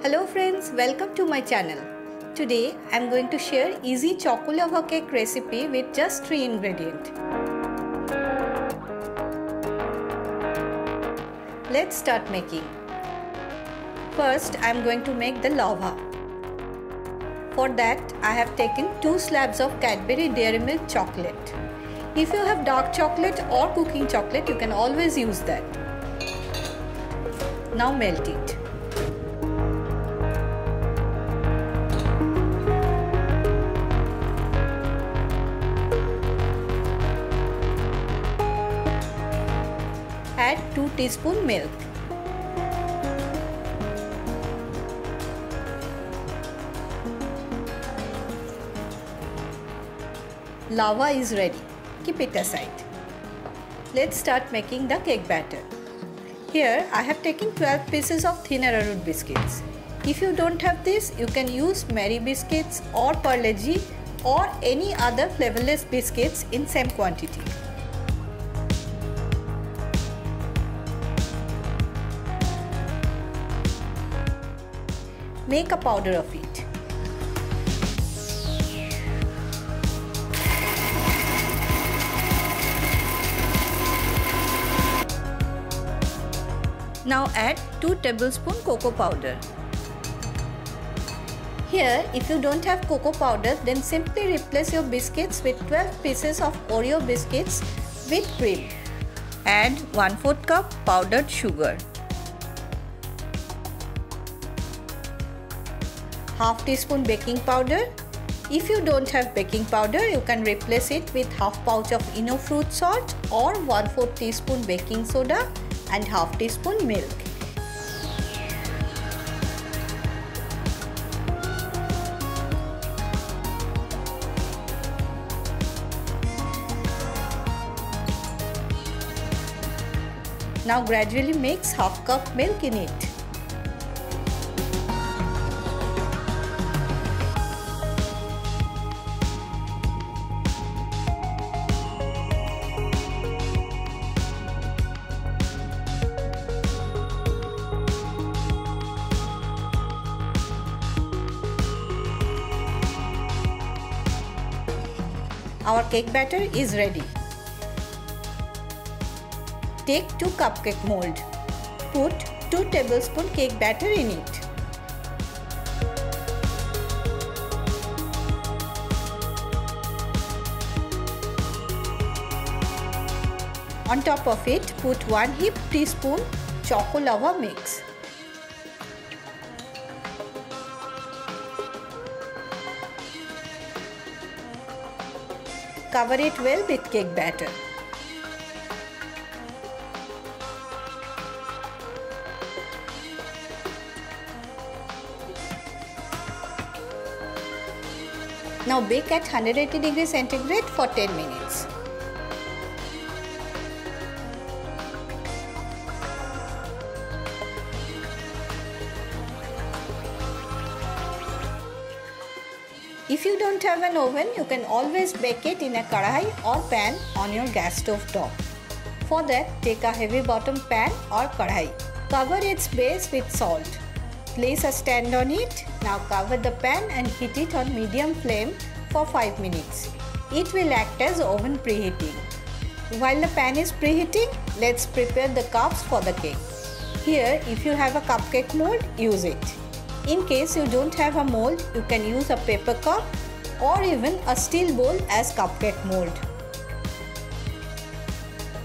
Hello friends, welcome to my channel. Today I am going to share easy choco lava cake recipe with just 3 ingredients. Let's start making. First I am going to make the lava. For that I have taken 2 slabs of Cadbury Dairy Milk chocolate. If you have dark chocolate or cooking chocolate, you can always use that. Now melt it. Add 2 teaspoons milk. Lava is ready. Keep it aside. Let's start making the cake batter. Here I have taken 12 pieces of thin arrowroot biscuits. If you don't have this, you can use Mary biscuits or Parle-G or any other flavorless biscuits in same quantity. Make a powder of it. Now add 2 tablespoons cocoa powder. Here, if you don't have cocoa powder, then simply replace your biscuits with 12 pieces of Oreo biscuits with cream. Add 1/4 cup powdered sugar. Half teaspoon baking powder. If you don't have baking powder, you can replace it with half pouch of Eno fruit salt or 1/4 teaspoon baking soda and half teaspoon milk. Now gradually mix half cup milk in it. Our cake batter is ready. Take 2 cupcake mold. Put 2 tablespoon cake batter in it. On top of it, put 1 heaped teaspoon choco lava mix. Cover it well with cake batter. Now bake at 180 degrees centigrade for 10 minutes. If you don't have an oven, you can always bake it in a kadai or pan on your gas stove top. For that, take a heavy bottom pan or kadai. Cover its base with salt. Place a stand on it. Now cover the pan and heat it on medium flame for 5 minutes. It will act as oven preheating. While the pan is preheating, let's prepare the cups for the cake. Here, if you have a cupcake mold, use it. In case you don't have a mold, you can use a paper cup or even a steel bowl as cupcake mold.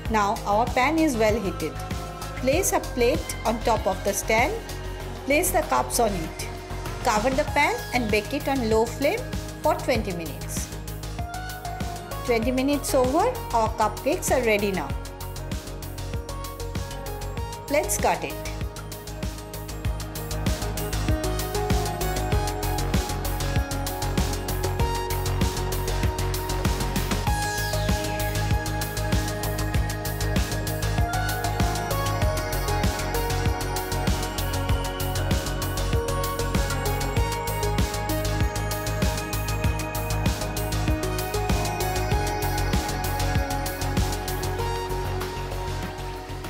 Now our pan is well heated. Place a plate on top of the stand. Place the cups on it. Cover the pan and bake it on low flame for 20 minutes. 20 minutes over, our cupcakes are ready now. Let's cut it.